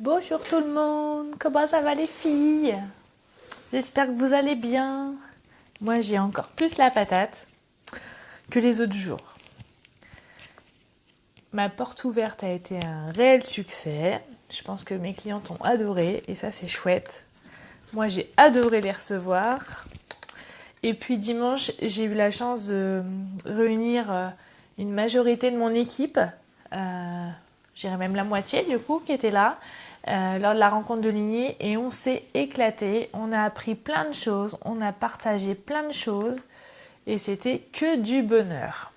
Bonjour tout le monde, comment ça va les filles? J'espère que vous allez bien. Moi j'ai encore plus la patate que les autres jours. Ma porte ouverte a été un réel succès. Je pense que mes clientes ont adoré et ça c'est chouette. Moi j'ai adoré les recevoir. Et puis dimanche j'ai eu la chance de réunir une majorité de mon équipe. Je dirais même la moitié du coup qui était là. Lors de la rencontre de lignée et on s'est éclaté, on a appris plein de choses, on a partagé plein de choses et c'était que du bonheur.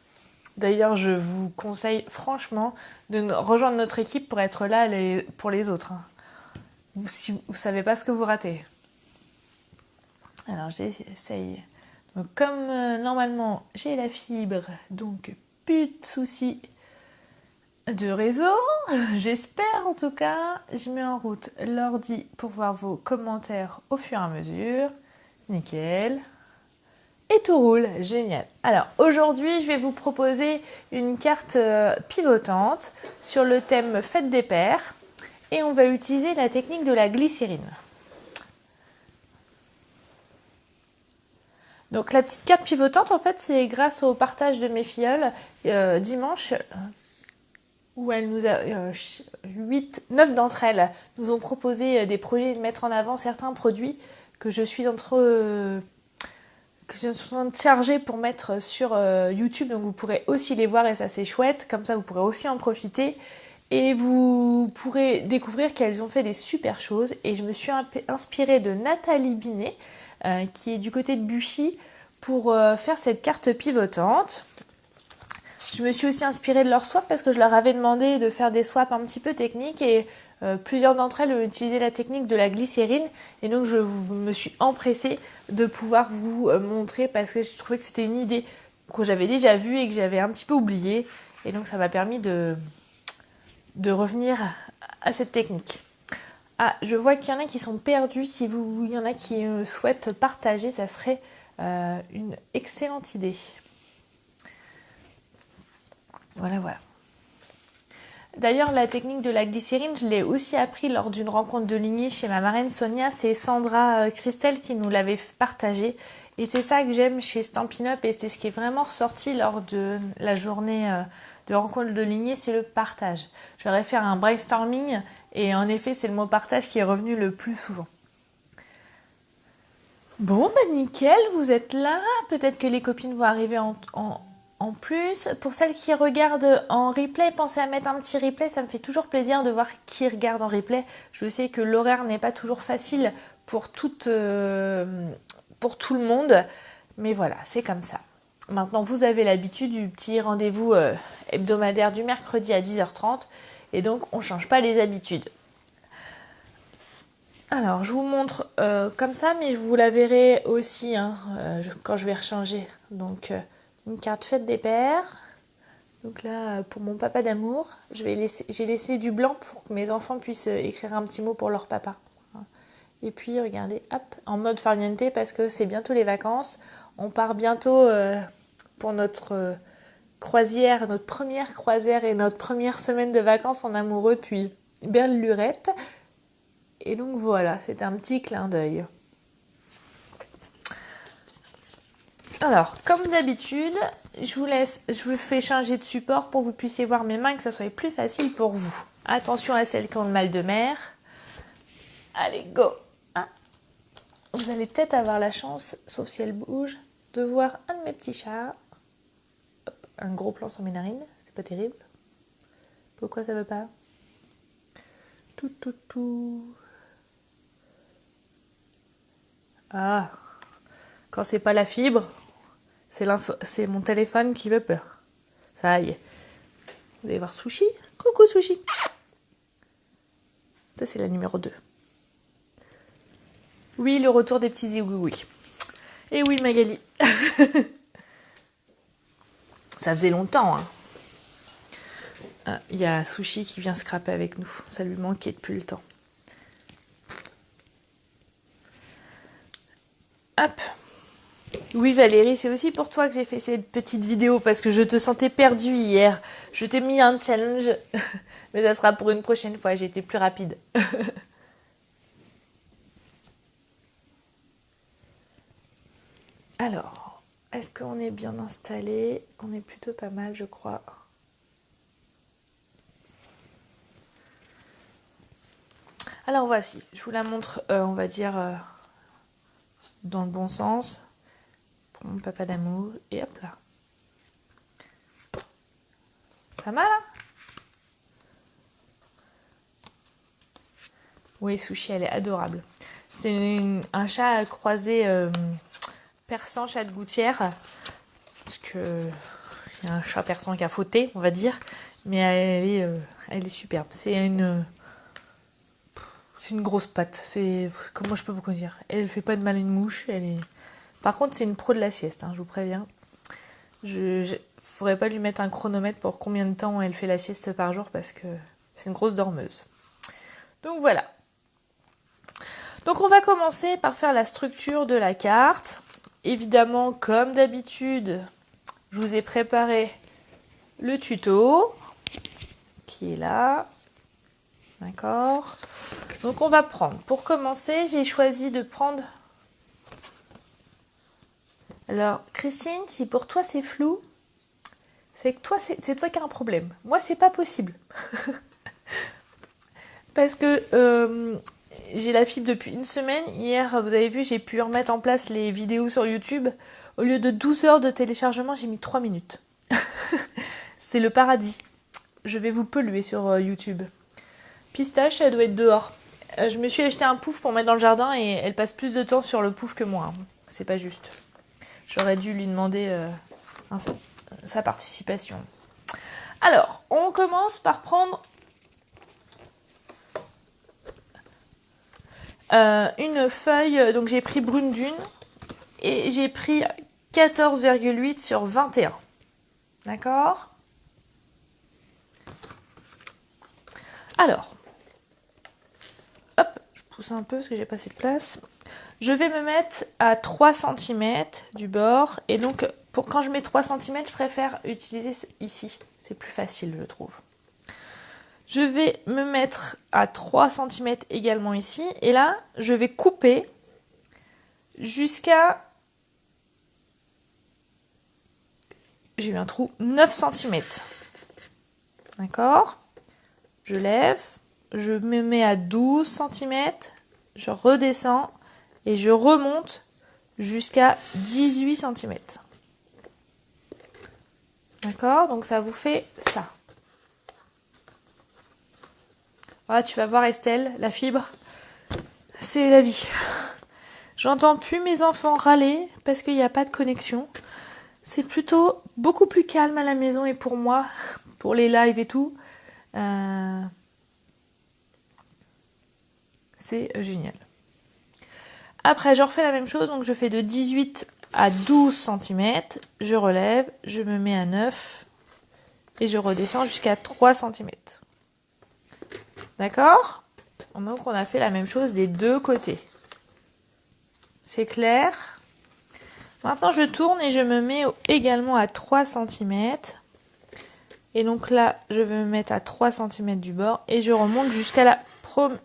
D'ailleurs, je vous conseille franchement de rejoindre notre équipe pour être là pour les autres. Si vous ne savez pas ce que vous ratez. Alors j'essaye. Donc, comme normalement j'ai la fibre, donc plus de soucis de réseau, j'espère en tout cas. Je mets en route l'ordi pour voir vos commentaires au fur et à mesure. Nickel. Et tout roule, génial. Alors aujourd'hui, je vais vous proposer une carte pivotante sur le thème Fête des Pères et on va utiliser la technique de la glycérine. Donc la petite carte pivotante, en fait, c'est grâce au partage de mes filleules dimanche où elle nous a 9 d'entre elles nous ont proposé des projets de mettre en avant certains produits que je suis en train de charger pour mettre sur YouTube. Donc vous pourrez aussi les voir et ça c'est chouette. Comme ça vous pourrez aussi en profiter et vous pourrez découvrir qu'elles ont fait des super choses. Et je me suis inspirée de Nathalie Binet qui est du côté de Buchy pour faire cette carte pivotante. Je me suis aussi inspirée de leurs swaps parce que je leur avais demandé de faire des swaps un petit peu techniques et plusieurs d'entre elles ont utilisé la technique de la glycérine et donc je me suis empressée de pouvoir vous montrer parce que je trouvais que c'était une idée que j'avais déjà vue et que j'avais un petit peu oubliée et donc ça m'a permis de revenir à cette technique. Ah, je vois qu'il y en a qui sont perdus. Si il y en a qui souhaitent partager, ça serait une excellente idée. Voilà. D'ailleurs, la technique de la glycérine, je l'ai aussi appris lors d'une rencontre de lignée chez ma marraine Sonia. C'est Sandra Christelle qui nous l'avait partagé. Et c'est ça que j'aime chez Stampin' Up et c'est ce qui est vraiment ressorti lors de la journée de rencontre de lignée, c'est le partage. J'aurais fait un brainstorming et en effet, c'est le mot partage qui est revenu le plus souvent. Bon, nickel, vous êtes là. Peut-être que les copines vont arriver en plus. Pour celles qui regardent en replay, pensez à mettre un petit replay. Ça me fait toujours plaisir de voir qui regarde en replay. Je sais que l'horaire n'est pas toujours facile pour tout le monde. Mais voilà, c'est comme ça. Maintenant, vous avez l'habitude du petit rendez-vous hebdomadaire du mercredi à 10h30. Et donc, on ne change pas les habitudes. Alors, je vous montre comme ça, mais vous la verrez aussi quand je vais rechanger. Donc, une carte Fête des Pères. Donc là, pour mon papa d'amour, j'ai laissé du blanc pour que mes enfants puissent écrire un petit mot pour leur papa. Et puis, regardez, hop, en mode farniente parce que c'est bientôt les vacances. On part bientôt pour notre croisière, notre première croisière et notre première semaine de vacances en amoureux depuis Belle-Lurette. Et donc voilà, c'est un petit clin d'œil. Alors, comme d'habitude, je vous fais changer de support pour que vous puissiez voir mes mains et que ça soit plus facile pour vous. Attention à celles qui ont le mal de mer. Allez, go! Vous allez peut-être avoir la chance, sauf si elle bouge, de voir un de mes petits chats. Hop, un gros plan sur mes narines, c'est pas terrible. Pourquoi ça veut pas? Tout. Ah, quand c'est pas la fibre, c'est mon téléphone qui veut peur. Ça y est. Vous allez voir Sushi. Coucou Sushi. Ça c'est la numéro 2. Oui, le retour des petits zigouis. Et oui Magali. Ça faisait longtemps. Il y a Sushi qui vient scraper avec nous. Ça lui manquait depuis le temps. Hop. Oui Valérie, c'est aussi pour toi que j'ai fait cette petite vidéo parce que je te sentais perdue hier. Je t'ai mis un challenge Mais ça sera pour une prochaine fois, j'ai été plus rapide. Alors, est-ce qu'on est bien installé? On est plutôt pas mal, je crois. Alors voici, je vous la montre, on va dire, dans le bon sens. Pour mon papa d'amour. Et hop là. Pas mal, hein? Oui, Sushi, elle est adorable. C'est un chat croisé persan, chat de gouttière. Parce que il y a un chat persan qui a fauté, on va dire. Mais elle est superbe. C'est une grosse patte. Comment je peux vous dire? Elle fait pas de mal à une mouche. Par contre, c'est une pro de la sieste, hein, je vous préviens. Faudrait pas lui mettre un chronomètre pour combien de temps elle fait la sieste par jour parce que c'est une grosse dormeuse. Donc voilà. Donc on va commencer par faire la structure de la carte. Évidemment, comme d'habitude, je vous ai préparé le tuto qui est là. D'accord. Donc on va prendre. Pour commencer, j'ai choisi de prendre... Alors, Christine, si pour toi c'est flou, c'est que toi, c'est toi qui as un problème. Moi, c'est pas possible. Parce que j'ai la fibre depuis une semaine. Hier, vous avez vu, j'ai pu remettre en place les vidéos sur YouTube. Au lieu de 12 heures de téléchargement, j'ai mis 3 minutes. C'est le paradis. Je vais vous polluer sur YouTube. Pistache, elle doit être dehors. Je me suis acheté un pouf pour mettre dans le jardin et elle passe plus de temps sur le pouf que moi. C'est pas juste. J'aurais dû lui demander sa participation. Alors, on commence par prendre une feuille. Donc j'ai pris Brune Dune et j'ai pris 14,8 sur 21. D'accord? Alors, hop, je pousse un peu parce que j'ai pas assez de place. Je vais me mettre à 3 cm du bord. Et donc, quand je mets 3 cm, je préfère utiliser ici. C'est plus facile, je trouve. Je vais me mettre à 3 cm également ici. Et là, je vais couper jusqu'à... J'ai eu un trou. 9 cm. D'accord? Je lève. Je me mets à 12 cm. Je redescends. Et je remonte jusqu'à 18 cm. D'accord? Donc ça vous fait ça. Voilà, tu vas voir Estelle, la fibre, c'est la vie. J'entends plus mes enfants râler parce qu'il n'y a pas de connexion. C'est plutôt beaucoup plus calme à la maison et pour moi, pour les lives et tout, c'est génial. Après, je refais la même chose, donc je fais de 18 à 12 cm, je relève, je me mets à 9 et je redescends jusqu'à 3 cm. D'accord? Donc on a fait la même chose des deux côtés. C'est clair? Maintenant je tourne et je me mets également à 3 cm. Et donc là, je vais me mettre à 3 cm du bord et je remonte jusqu'à la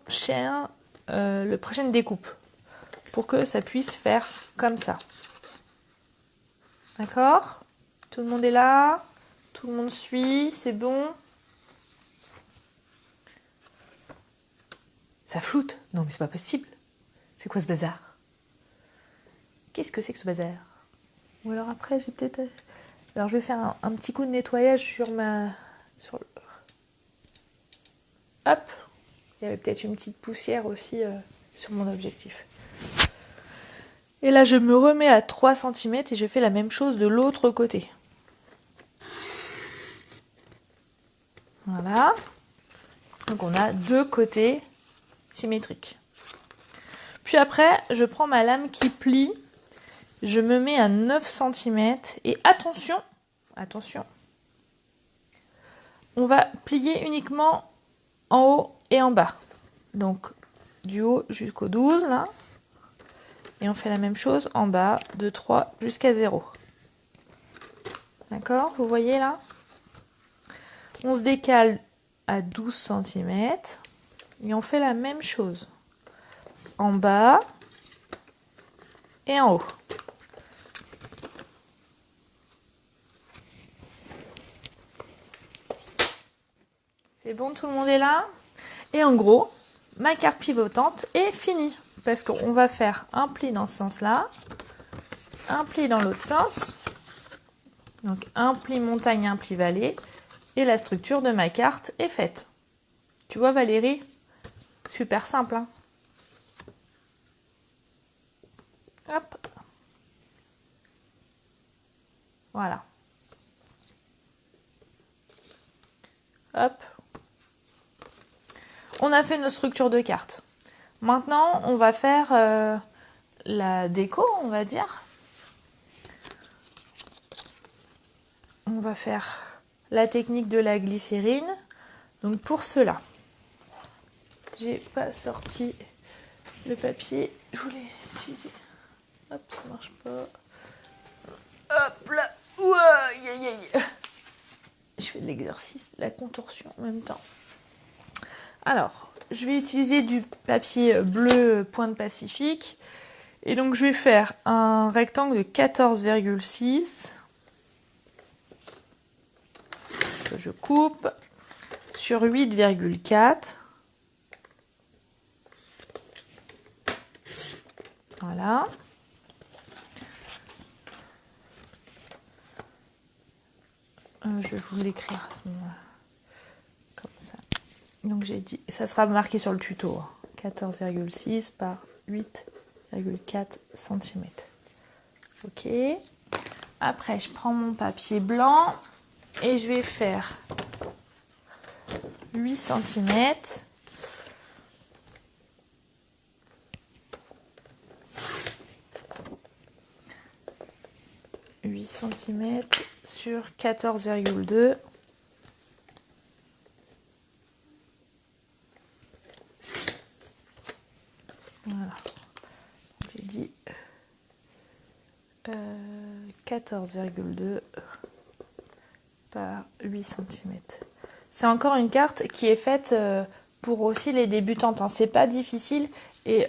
prochaine découpe. Pour que ça puisse faire comme ça. D'accord? Tout le monde est là? Tout le monde suit? C'est bon? Ça floute? Non mais c'est pas possible. C'est quoi ce bazar? Qu'est-ce que c'est que ce bazar? Ou alors après, j'ai peut-être... Alors je vais faire un petit coup de nettoyage sur Hop! Il y avait peut-être une petite poussière aussi sur mon objectif. Et là, je me remets à 3 cm et je fais la même chose de l'autre côté. Voilà. Donc on a deux côtés symétriques. Puis après, je prends ma lame qui plie. Je me mets à 9 cm. Et attention, on va plier uniquement en haut et en bas. Donc du haut jusqu'au 12 là. Et on fait la même chose en bas, de 3 jusqu'à 0. D'accord? Vous voyez là? On se décale à 12 cm. Et on fait la même chose en bas et en haut. C'est bon, tout le monde est là? Et en gros, ma carte pivotante est finie. Parce qu'on va faire un pli dans ce sens-là, un pli dans l'autre sens. Donc un pli montagne, un pli vallée. Et la structure de ma carte est faite. Tu vois Valérie? Super simple, hein? Hop. Voilà. Hop. On a fait notre structure de carte. Maintenant, on va faire la déco, on va dire. On va faire la technique de la glycérine. Donc pour cela, j'ai pas sorti le papier. Je voulais utiliser. Hop, ça marche pas. Hop là. Ouah, aïe, aïe, aïe. Je fais de l'exercice, la contorsion en même temps. Alors, je vais utiliser du papier bleu Pointe Pacifique. Et donc, je vais faire un rectangle de 14,6. Que je coupe sur 8,4. Voilà. Je vais vous l'écrire à ce moment-là. Comme ça. Donc j'ai dit, ça sera marqué sur le tuto. 14,6 par 8,4 cm. Ok. Après, je prends mon papier blanc et je vais faire 8 cm. Sur 14,2. Voilà. J'ai dit 14,2 par 8 cm. C'est encore une carte qui est faite pour aussi les débutantes. Hein. C'est pas difficile et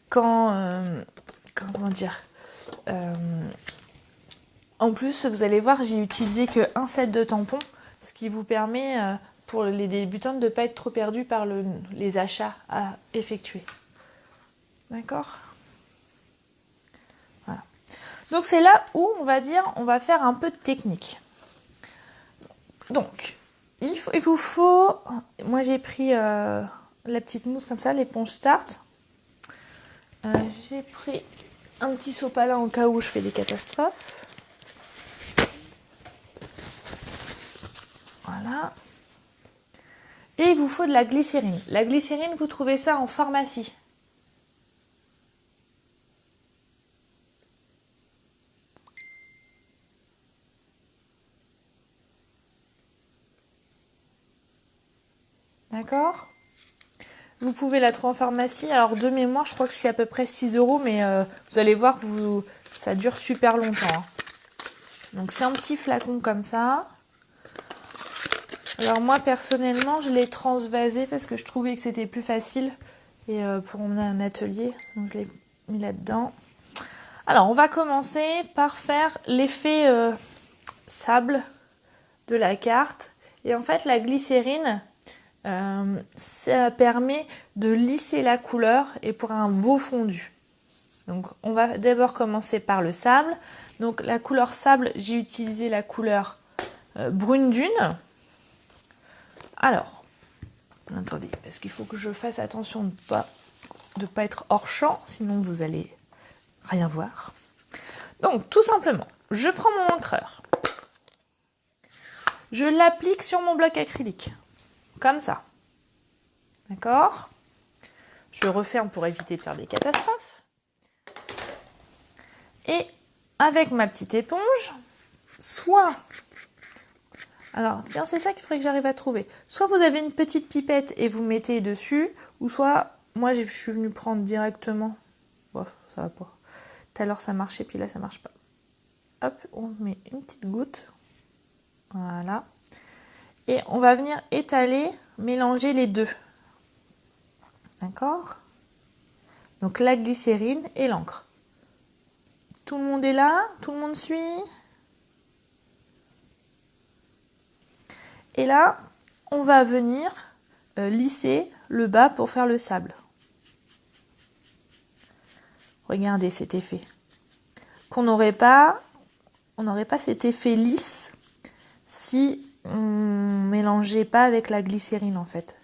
comment dire en plus, vous allez voir, j'ai utilisé que un set de tampons, ce qui vous permet pour les débutantes de ne pas être trop perdues par les achats à effectuer. D'accord ? Voilà. Donc c'est là où on va dire, on va faire un peu de technique. Donc, il vous faut, moi j'ai pris la petite mousse comme ça, l'éponge Start. J'ai pris un petit sopalin au cas où je fais des catastrophes. Voilà. Et il vous faut de la glycérine. La glycérine, vous trouvez ça en pharmacie. D'accord ? Vous pouvez la trouver en pharmacie. Alors de mémoire, je crois que c'est à peu près 6 €, mais vous allez voir que ça dure super longtemps. Hein. Donc c'est un petit flacon comme ça. Alors moi personnellement, je l'ai transvasé parce que je trouvais que c'était plus facile et pour emmener un atelier. Donc je l'ai mis là-dedans. Alors on va commencer par faire l'effet sable de la carte. Et en fait la glycérine, ça permet de lisser la couleur et pour un beau fondu. Donc on va d'abord commencer par le sable. Donc la couleur sable, j'ai utilisé la couleur brune dune. Alors, attendez, parce qu'il faut que je fasse attention de pas être hors champ, sinon vous allez rien voir. Donc tout simplement, je prends mon encreur. Je l'applique sur mon bloc acrylique. Comme ça. D'accord ? Je referme pour éviter de faire des catastrophes. Et avec ma petite éponge, soit... Alors, tiens, c'est ça qu'il faudrait que j'arrive à trouver. Soit vous avez une petite pipette et vous mettez dessus, ou soit, moi je suis venue prendre directement. Bon, ça va pas. Tout à l'heure ça marchait, puis là ça marche pas. Hop, on met une petite goutte. Voilà. Et on va venir étaler, mélanger les deux. D'accord? Donc la glycérine et l'encre. Tout le monde est là? Tout le monde suit? Et là, on va venir lisser le bas pour faire le sable. Regardez cet effet. On n'aurait pas cet effet lisse si on mélangeait pas avec la glycérine en fait.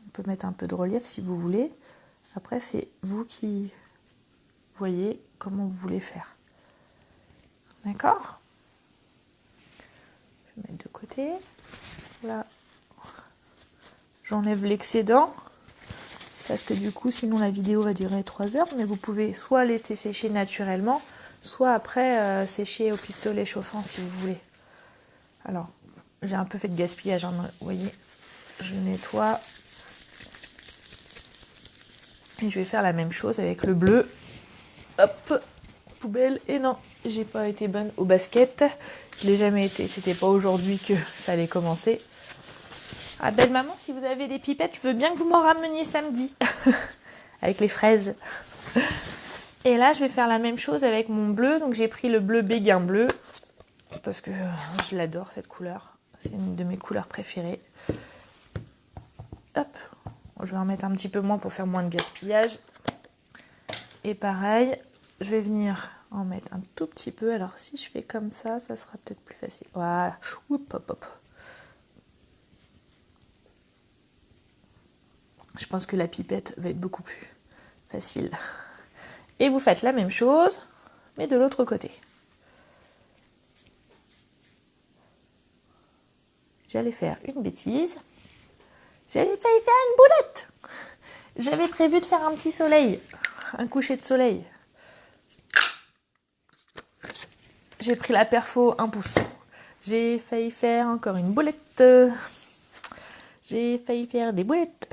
On peut mettre un peu de relief si vous voulez. Après, c'est vous qui voyez comment vous voulez faire. D'accord? Je vais mettre de côté. Là, j'enlève l'excédent. Parce que du coup, sinon la vidéo va durer 3 heures. Mais vous pouvez soit laisser sécher naturellement, soit après sécher au pistolet chauffant si vous voulez. Alors, j'ai un peu fait de gaspillage, hein, vous voyez. Je nettoie. Et je vais faire la même chose avec le bleu. Hop, poubelle. Et non, j'ai pas été bonne au basket. Je l'ai jamais été. C'était pas aujourd'hui que ça allait commencer. Ah, belle maman, si vous avez des pipettes, je veux bien que vous m'en rameniez samedi. Avec les fraises. Et là, je vais faire la même chose avec mon bleu. Donc, j'ai pris le bleu béguin bleu. Parce que je l'adore, cette couleur. C'est une de mes couleurs préférées. Hop. Je vais en mettre un petit peu moins pour faire moins de gaspillage. Et pareil, je vais venir en mettre un tout petit peu. Alors, si je fais comme ça sera peut-être plus facile. Voilà. Hop, hop, hop. Je pense que la pipette va être beaucoup plus facile. Et vous faites la même chose, mais de l'autre côté. J'allais faire une bêtise. J'allais failli faire une boulette. J'avais prévu de faire un petit soleil, un coucher de soleil. J'ai pris la perfo 1 pouce. J'ai failli faire encore une boulette. J'ai failli faire des boulettes.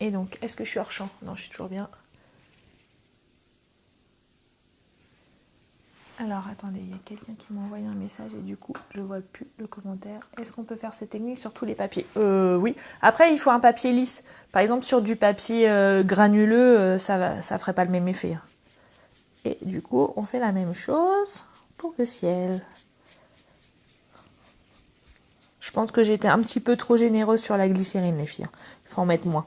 Et donc, est-ce que je suis hors champ? Non, je suis toujours bien. Alors, attendez, il y a quelqu'un qui m'a envoyé un message et du coup, je vois plus le commentaire. Est-ce qu'on peut faire cette technique sur tous les papiers? Oui. Après, il faut un papier lisse. Par exemple, sur du papier granuleux, ça ferait pas le même effet. Et du coup, on fait la même chose pour le ciel. Je pense que j'étais un petit peu trop généreuse sur la glycérine, les filles. Il faut en mettre moins.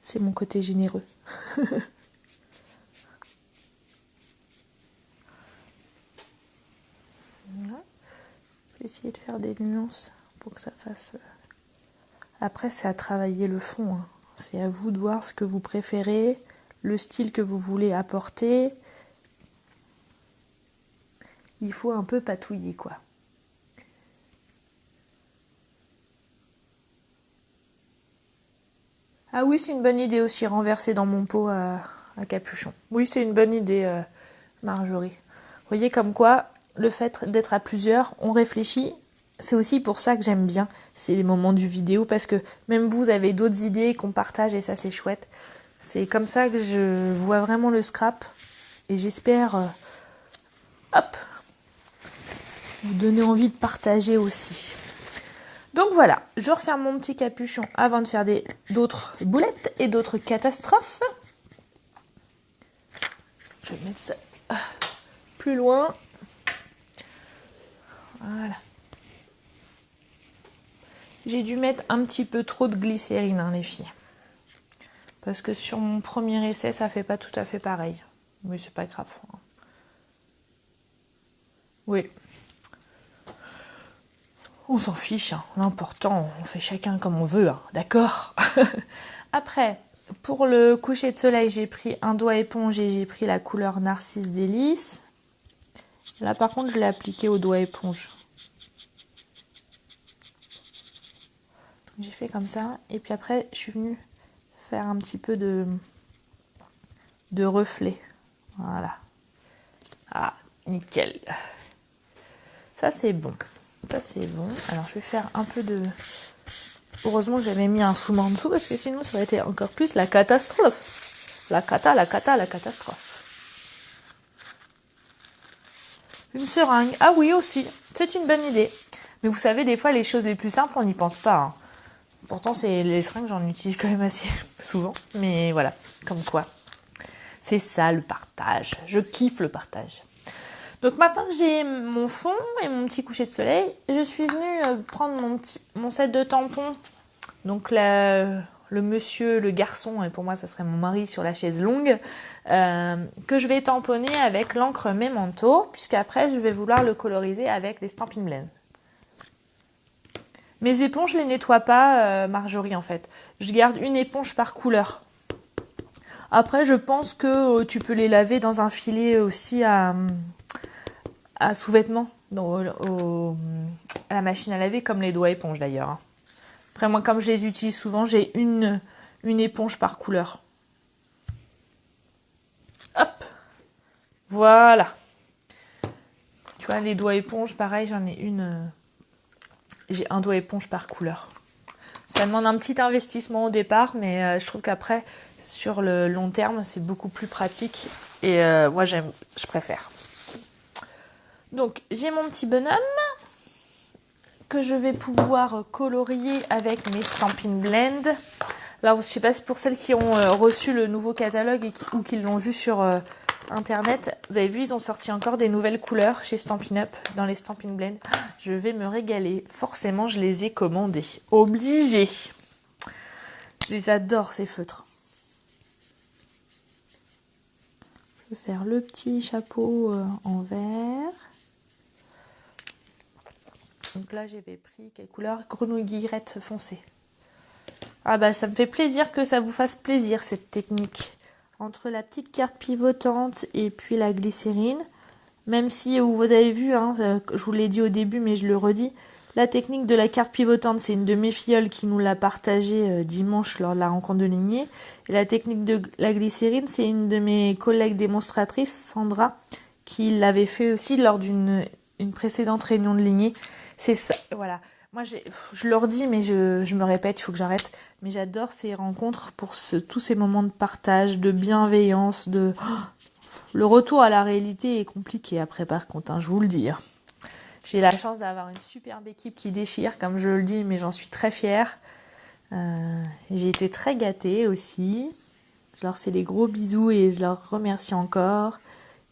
C'est mon côté généreux. Voilà. Je vais essayer de faire des nuances pour que ça fasse... Après, c'est à travailler le fond. Hein. C'est à vous de voir ce que vous préférez, le style que vous voulez apporter. Il faut un peu patouiller, quoi. Ah oui, c'est une bonne idée aussi, renverser dans mon pot à capuchon. Oui, c'est une bonne idée, Marjorie. Vous voyez comme quoi, le fait d'être à plusieurs, on réfléchit. C'est aussi pour ça que j'aime bien ces moments du vidéo, parce que même vous avez d'autres idées qu'on partage et ça, c'est chouette. C'est comme ça que je vois vraiment le scrap et j'espère, hop, vous donner envie de partager aussi. Donc voilà, je referme mon petit capuchon avant de faire d'autres boulettes et d'autres catastrophes. Je vais mettre ça plus loin. Voilà. J'ai dû mettre un petit peu trop de glycérine, hein, les filles. Parce que sur mon premier essai, ça fait pas tout à fait pareil. Mais c'est pas grave. Oui. On s'en fiche, hein. L'important, on fait chacun comme on veut, hein. D'accord. Après, pour le coucher de soleil, j'ai pris un doigt éponge et j'ai pris la couleur Narcisse Délice. Là, par contre, je l'ai appliqué au doigt éponge. J'ai fait comme ça. Et puis après, je suis venue faire un petit peu de reflet. Voilà. Ah, nickel. Ça, c'est bon. Ça, c'est bon. Alors, je vais faire un peu de Heureusement, j'avais mis un sous-main en dessous parce que sinon, ça aurait été encore plus la catastrophe. La catastrophe. Une seringue. Ah oui, aussi. C'est une bonne idée. Mais vous savez, des fois, les choses les plus simples, on n'y pense pas. Hein. Pourtant, les seringues, j'en utilise quand même assez souvent. Mais voilà, comme quoi. C'est ça, le partage. Je kiffe le partage. Donc maintenant que j'ai mon fond et mon petit coucher de soleil, je suis venue prendre mon set de tampons. Donc le monsieur, le garçon, et pour moi ça serait mon mari sur la chaise longue, que je vais tamponner avec l'encre Memento, puisqu'après je vais vouloir le coloriser avec les Stampin' Blend. Mes éponges, je les nettoie pas, Marjorie, en fait. Je garde une éponge par couleur. Après, je pense que tu peux les laver dans un filet aussi à sous-vêtements, à la machine à laver, comme les doigts éponges d'ailleurs. Après, moi, comme je les utilise souvent, j'ai une éponge par couleur. Hop, voilà. Tu vois, les doigts éponges, pareil, j'en ai une. J'ai un doigt éponge par couleur. Ça demande un petit investissement au départ, mais je trouve qu'après, sur le long terme, c'est beaucoup plus pratique. Et moi, je préfère. Donc, j'ai mon petit bonhomme que je vais pouvoir colorier avec mes Stampin' Blend. Alors, je ne sais pas si pour celles qui ont reçu le nouveau catalogue ou qui l'ont vu sur Internet, vous avez vu, ils ont sorti encore des nouvelles couleurs chez Stampin' Up, dans les Stampin' Blend. Je vais me régaler. Forcément, je les ai commandés. Obligé. Je les adore, ces feutres. Je vais faire le petit chapeau en vert. Donc là, j'avais pris quelle couleur? Grenouille guillerette foncée. Ah bah, ça me fait plaisir que ça vous fasse plaisir, cette technique. Entre la petite carte pivotante et puis la glycérine. Même si, vous avez vu, hein, je vous l'ai dit au début, mais je le redis, la technique de la carte pivotante, c'est une de mes filleules qui nous l'a partagée dimanche lors de la rencontre de lignée. Et la technique de la glycérine, c'est une de mes collègues démonstratrices, Sandra, qui l'avait fait aussi lors d'une précédente réunion de lignée. C'est ça, voilà. Moi, je leur dis, mais je me répète, il faut que j'arrête. Mais j'adore ces rencontres pour tous ces moments de partage, de bienveillance, de... Le retour à la réalité est compliqué après, par contre, hein, je vous le dis. J'ai la chance d'avoir une superbe équipe qui déchire, comme je le dis, mais j'en suis très fière. J'ai été très gâtée aussi. Je leur fais des gros bisous et je leur remercie encore.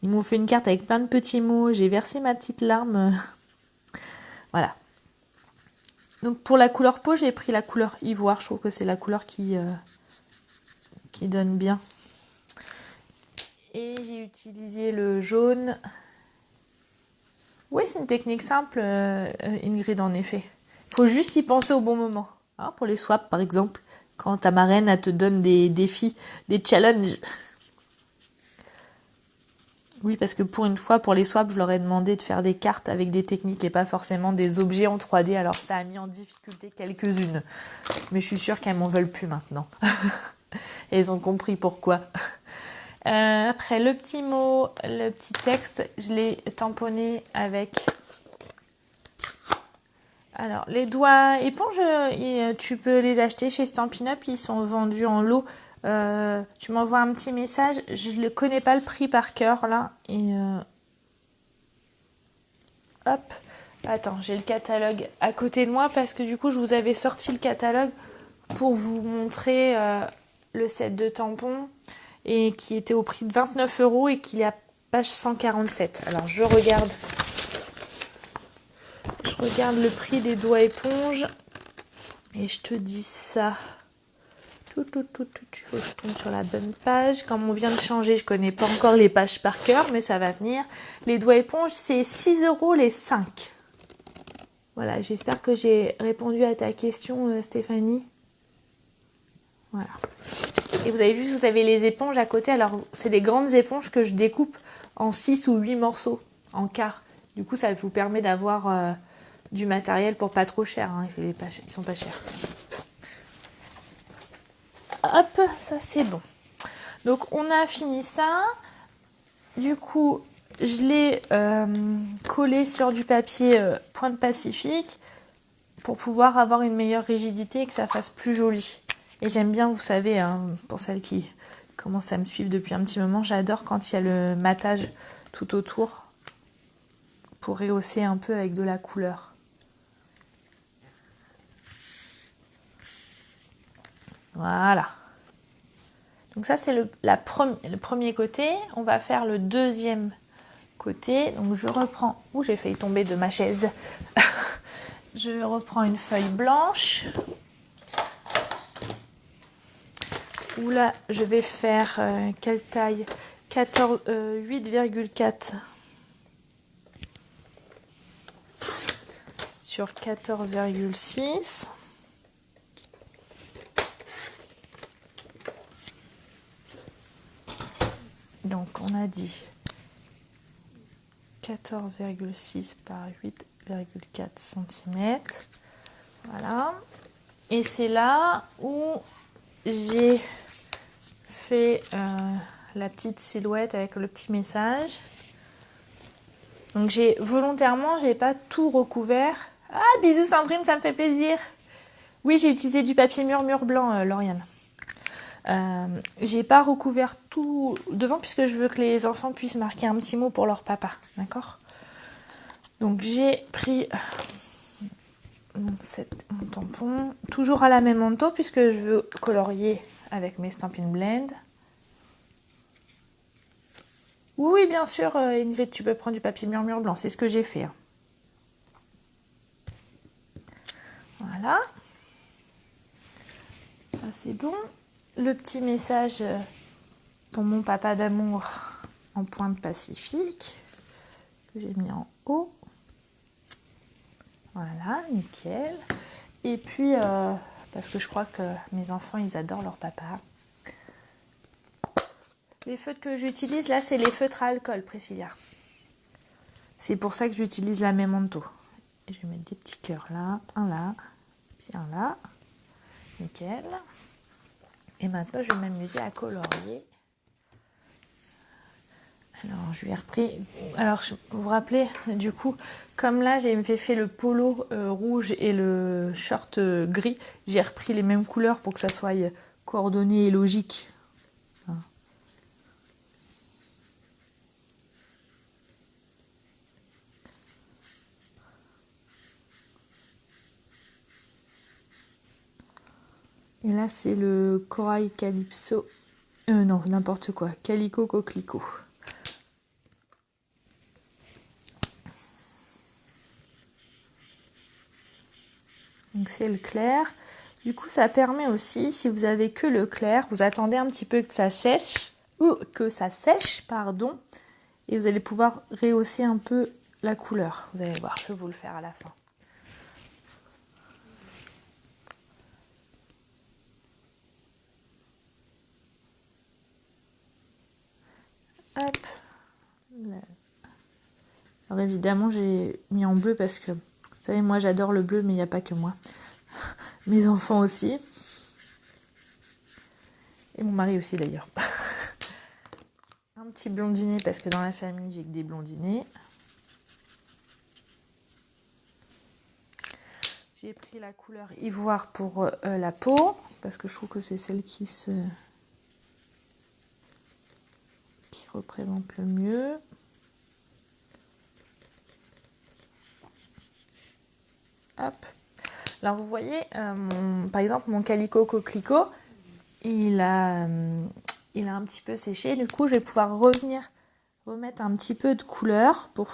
Ils m'ont fait une carte avec plein de petits mots. J'ai versé ma petite larme. Voilà. Donc pour la couleur peau, j'ai pris la couleur ivoire. Je trouve que c'est la couleur qui donne bien. Et j'ai utilisé le jaune. Oui, c'est une technique simple, Ingrid, en effet. Il faut juste y penser au bon moment. Alors, pour les swaps, par exemple, quand ta marraine, elle te donne des défis, des challenges. Oui, parce que pour une fois, pour les swaps, je leur ai demandé de faire des cartes avec des techniques et pas forcément des objets en 3D. Alors, ça a mis en difficulté quelques-unes. Mais je suis sûre qu'elles m'en veulent plus maintenant. Et elles ont compris pourquoi. Après, le petit mot, le petit texte, je l'ai tamponné avec... Alors, les doigts éponges, tu peux les acheter chez Stampin' Up, ils sont vendus en lot. Tu m'envoies un petit message, je ne connais pas le prix par cœur, là. Et hop, attends, j'ai le catalogue à côté de moi, parce que du coup, je vous avais sorti le catalogue pour vous montrer le set de tampons. Et qui était au prix de 29 € et qu'il est à page 147. Alors je regarde le prix des doigts éponges et je te dis ça. Il faut que je tombe sur la bonne page. Comme on vient de changer, je connais pas encore les pages par cœur, mais ça va venir. Les doigts éponges, c'est 6 € les 5. Voilà, j'espère que j'ai répondu à ta question, Stéphanie. Voilà. Et vous avez vu, vous avez les éponges à côté. Alors, c'est des grandes éponges que je découpe en 6 ou 8 morceaux, en quart. Du coup, ça vous permet d'avoir du matériel pour pas trop cher. Hein. Ils sont pas chers. Hop, ça c'est bon. Donc, on a fini ça. Du coup, je l'ai collé sur du papier Pointe Pacifique pour pouvoir avoir une meilleure rigidité et que ça fasse plus joli. Et j'aime bien, vous savez, hein, pour celles qui commencent à me suivre depuis un petit moment, j'adore quand il y a le matage tout autour pour rehausser un peu avec de la couleur. Voilà. Donc ça, c'est le premier côté. On va faire le deuxième côté. Donc je reprends... Ouh, j'ai failli tomber de ma chaise. Je reprends une feuille blanche. Où là, je vais faire quelle taille 8,4 sur 14,6. Donc on a dit 14,6 par 8,4 cm. Voilà. Et c'est là où j'ai fait la petite silhouette avec le petit message. Donc volontairement, j'ai pas tout recouvert. Ah, bisous Sandrine, ça me fait plaisir. Oui, j'ai utilisé du papier murmure blanc, Lauriane. J'ai pas recouvert tout devant puisque je veux que les enfants puissent marquer un petit mot pour leur papa, d'accord? Donc j'ai pris mon tampon, toujours à la même manteau puisque je veux colorier avec mes Stampin' Blend. Oui, bien sûr, Ingrid, tu peux prendre du papier murmure blanc, c'est ce que j'ai fait. Hein. Voilà. Ça c'est bon. Le petit message pour mon papa d'amour en pointe pacifique que j'ai mis en haut. Voilà, nickel. Et puis, parce que je crois que mes enfants, ils adorent leur papa. Les feutres que j'utilise, là, c'est les feutres à alcool, Priscilla. C'est pour ça que j'utilise la même manteau. Et je vais mettre des petits cœurs là, puis un là. Nickel. Et maintenant, je vais m'amuser à colorier. Alors, je lui ai repris... Alors, vous vous rappelez, du coup, comme là, j'ai fait le polo rouge et le short gris, j'ai repris les mêmes couleurs pour que ça soit coordonné et logique. Et là, c'est le corail calypso. Non, n'importe quoi. Calico coquelicot. Donc c'est le clair. Du coup, ça permet aussi, si vous avez que le clair, vous attendez un petit peu que ça sèche, pardon, et vous allez pouvoir rehausser un peu la couleur. Vous allez voir, je vais vous le faire à la fin. Hop. Alors évidemment, j'ai mis en bleu parce que, vous savez, moi j'adore le bleu, mais il n'y a pas que moi. Mes enfants aussi. Et mon mari aussi d'ailleurs. Un petit blondinet parce que dans la famille, j'ai que des blondinets. J'ai pris la couleur ivoire pour la peau parce que je trouve que c'est celle qui représente le mieux. Hop. Alors vous voyez, par exemple mon calico coquelicot, il a un petit peu séché. Du coup, je vais pouvoir remettre un petit peu de couleur pour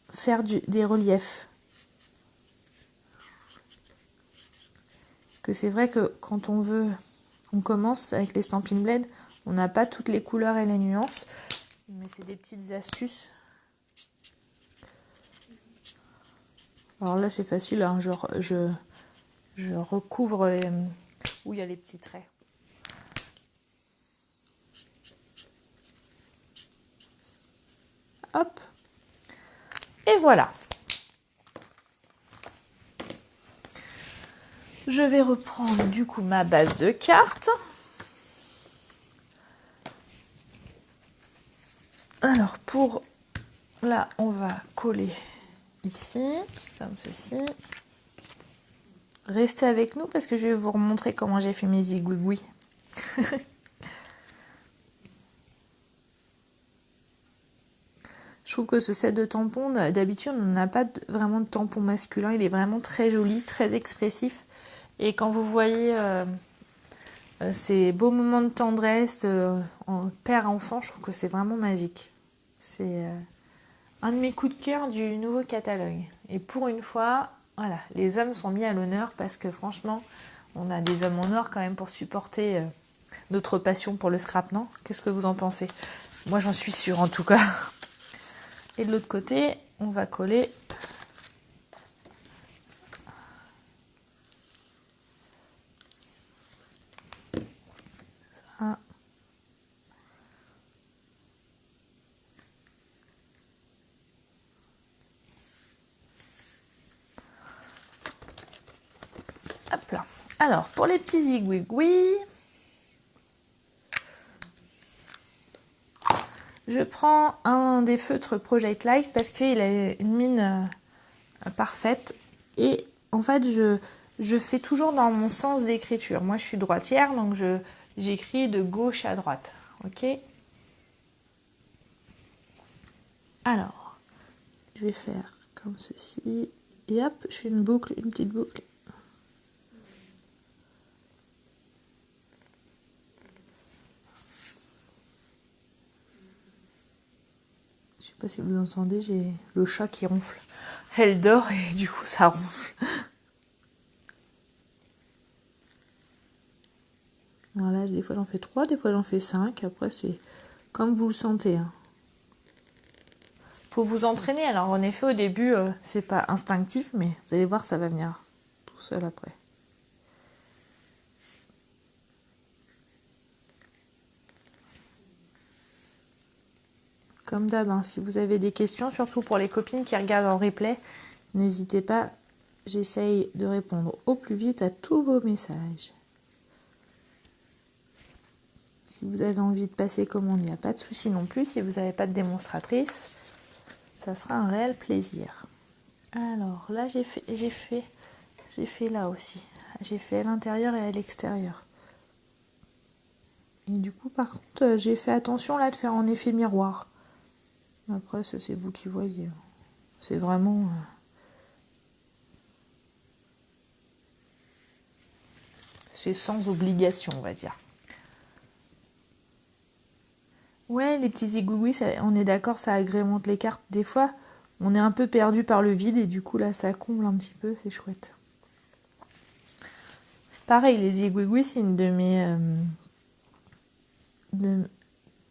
faire des reliefs. Parce que c'est vrai que quand on commence avec les Stampin' Blend, on n'a pas toutes les couleurs et les nuances, mais c'est des petites astuces. Alors là, c'est facile, hein, je recouvre où il y a les petits traits. Hop. Et voilà. Je vais reprendre du coup ma base de cartes. Alors là, on va coller ici, comme ceci. restez avec nous parce que je vais vous remontrer comment j'ai fait mes zigouigouis. Je trouve que ce set de tampons, d'habitude, on n'a pas vraiment de tampon masculin. Il est vraiment très joli, très expressif. Et quand vous voyez ces beaux moments de tendresse en père-enfant, je trouve que c'est vraiment magique. C'est un de mes coups de cœur du nouveau catalogue. Et pour une fois, voilà, les hommes sont mis à l'honneur parce que franchement, on a des hommes en or quand même pour supporter notre passion pour le scrap, non? Qu'est-ce que vous en pensez? Moi, j'en suis sûre en tout cas. Et de l'autre côté, on va coller ça. Hop là. Alors, pour les petits zigouigouis, je prends un des feutres Project Life parce qu'il a une mine parfaite. Et en fait, je fais toujours dans mon sens d'écriture. Moi, je suis droitière, donc j'écris de gauche à droite. Ok? Alors, je vais faire comme ceci. Et hop, je fais une boucle, une petite boucle. Je sais pas si vous entendez, j'ai le chat qui ronfle. Elle dort et du coup ça ronfle. Alors là, des fois j'en fais 3, des fois j'en fais 5. Après c'est comme vous le sentez. Hein. Faut vous entraîner. Alors en effet au début c'est pas instinctif, mais vous allez voir ça va venir tout seul après. Comme d'hab, hein, si vous avez des questions, surtout pour les copines qui regardent en replay, n'hésitez pas, j'essaye de répondre au plus vite à tous vos messages. Si vous avez envie de passer commande, il n'y a pas de souci non plus. Si vous n'avez pas de démonstratrice, ça sera un réel plaisir. Alors là, j'ai fait là aussi. J'ai fait à l'intérieur et à l'extérieur. Et du coup, par contre, j'ai fait attention là de faire en effet miroir. Après, ça c'est vous qui voyez. C'est vraiment... c'est sans obligation, on va dire. Ouais, les petits zigouigouis, on est d'accord, ça agrémente les cartes. Des fois, on est un peu perdu par le vide et du coup, là, ça comble un petit peu, c'est chouette. Pareil, les zigouigouis, c'est une de mes...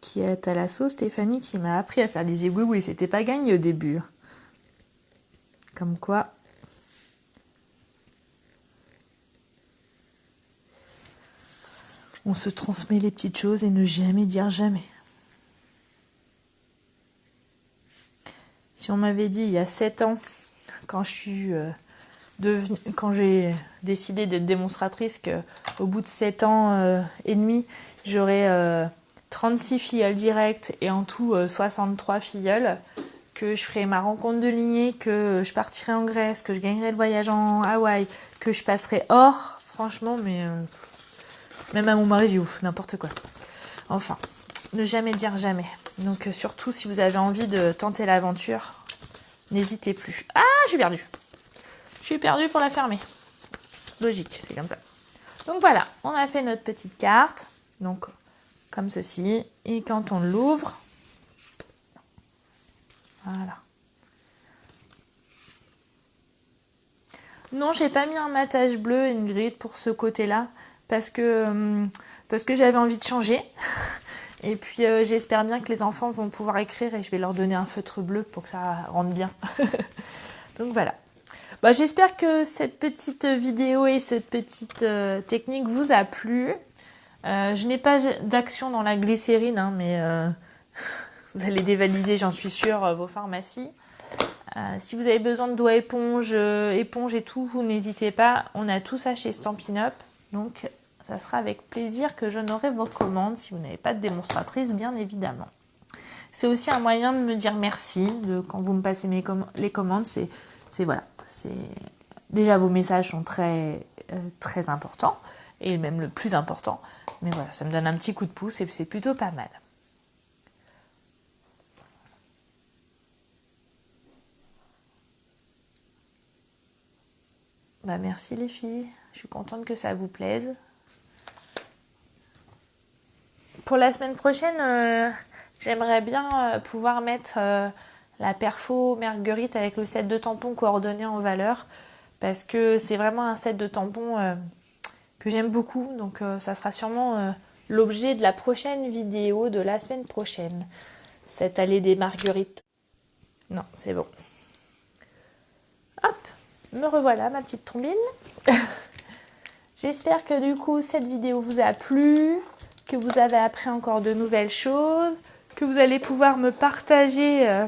qui est à l'assaut, Stéphanie, qui m'a appris à faire des zigouigouis. C'était pas gagné au début. Comme quoi... on se transmet les petites choses et ne jamais dire jamais. Si on m'avait dit il y a 7 ans, quand j'ai décidé d'être démonstratrice, qu'au bout de 7 ans et demi, j'aurais 36 filleuls directs et en tout 63 filleuls, que je ferais ma rencontre de lignée, que je partirais en Grèce, que je gagnerais le voyage en Hawaï, que je passerais hors, franchement, mais même à mon mari, j'ai ouf, n'importe quoi. Enfin, ne jamais dire jamais. Donc surtout si vous avez envie de tenter l'aventure, n'hésitez plus. Ah, je suis perdue. Je suis perdue pour la fermer. Logique, c'est comme ça. Donc voilà, on a fait notre petite carte. Donc comme ceci. Et quand on l'ouvre, voilà. Non, j'ai pas mis un matage bleu et une grille pour ce côté-là parce que j'avais envie de changer. Et puis j'espère bien que les enfants vont pouvoir écrire et je vais leur donner un feutre bleu pour que ça rentre bien. Donc voilà. Bah, j'espère que cette petite vidéo et cette petite technique vous a plu. Je n'ai pas d'action dans la glycérine, hein, mais vous allez dévaliser, j'en suis sûre, vos pharmacies. Si vous avez besoin de doigts éponge et tout, vous n'hésitez pas. On a tout ça chez Stampin' Up. Donc ça sera avec plaisir que j'honorerai vos commandes si vous n'avez pas de démonstratrice, bien évidemment. C'est aussi un moyen de me dire merci quand vous me passez les commandes. C'est voilà, Déjà, vos messages sont très, très importants, et même le plus important. Mais voilà, ça me donne un petit coup de pouce et c'est plutôt pas mal. Bah, merci les filles, je suis contente que ça vous plaise. Pour la semaine prochaine, j'aimerais bien pouvoir mettre la perfo Marguerite avec le set de tampons coordonnés en valeur, parce que c'est vraiment un set de tampons que j'aime beaucoup, donc ça sera sûrement l'objet de la prochaine vidéo de la semaine prochaine, cette allée des Marguerites. Non, c'est bon. Hop, me revoilà ma petite trombine. J'espère que du coup cette vidéo vous a plu, que vous avez appris encore de nouvelles choses, que vous allez pouvoir me partager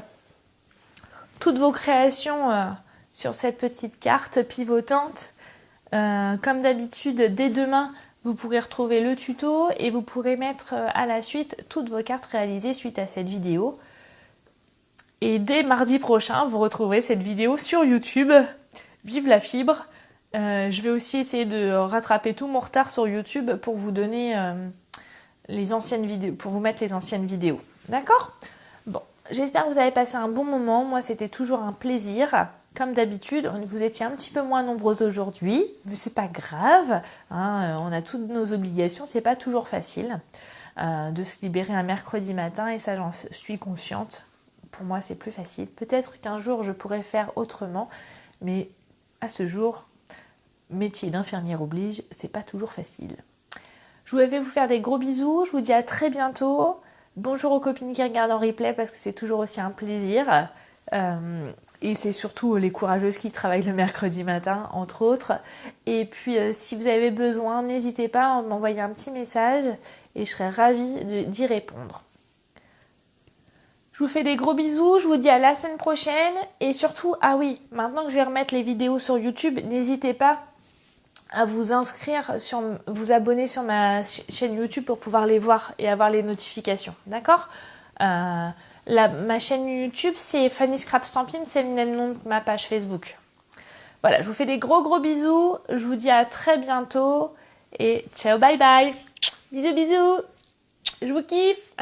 toutes vos créations sur cette petite carte pivotante. Comme d'habitude, dès demain, vous pourrez retrouver le tuto et vous pourrez mettre à la suite toutes vos cartes réalisées suite à cette vidéo. Et dès mardi prochain, vous retrouverez cette vidéo sur YouTube. Vive la fibre! Je vais aussi essayer de rattraper tout mon retard sur YouTube pour vous donner les anciennes vidéos, pour vous mettre les anciennes vidéos. D'accord? Bon, j'espère que vous avez passé un bon moment. Moi, c'était toujours un plaisir. Comme d'habitude, vous étiez un petit peu moins nombreux aujourd'hui, mais c'est pas grave. Hein, on a toutes nos obligations, c'est pas toujours facile de se libérer un mercredi matin et ça, j'en suis consciente. Pour moi, c'est plus facile. Peut-être qu'un jour, je pourrais faire autrement, mais à ce jour, métier d'infirmière oblige, c'est pas toujours facile. Je vais vous faire des gros bisous, je vous dis à très bientôt. Bonjour aux copines qui regardent en replay parce que c'est toujours aussi un plaisir. Et c'est surtout les courageuses qui travaillent le mercredi matin, entre autres. Et puis, si vous avez besoin, n'hésitez pas à m'envoyer un petit message et je serai ravie d'y répondre. Je vous fais des gros bisous, je vous dis à la semaine prochaine. Et surtout, ah oui, maintenant que je vais remettre les vidéos sur YouTube, n'hésitez pas à vous inscrire, vous abonner sur ma chaîne YouTube pour pouvoir les voir et avoir les notifications. D'accord ? Ma chaîne YouTube, c'est Fanny Scrap Stampin', c'est le même nom que ma page Facebook. Voilà, je vous fais des gros bisous. Je vous dis à très bientôt. Et ciao, bye bye. Bisous, bisous. Je vous kiffe.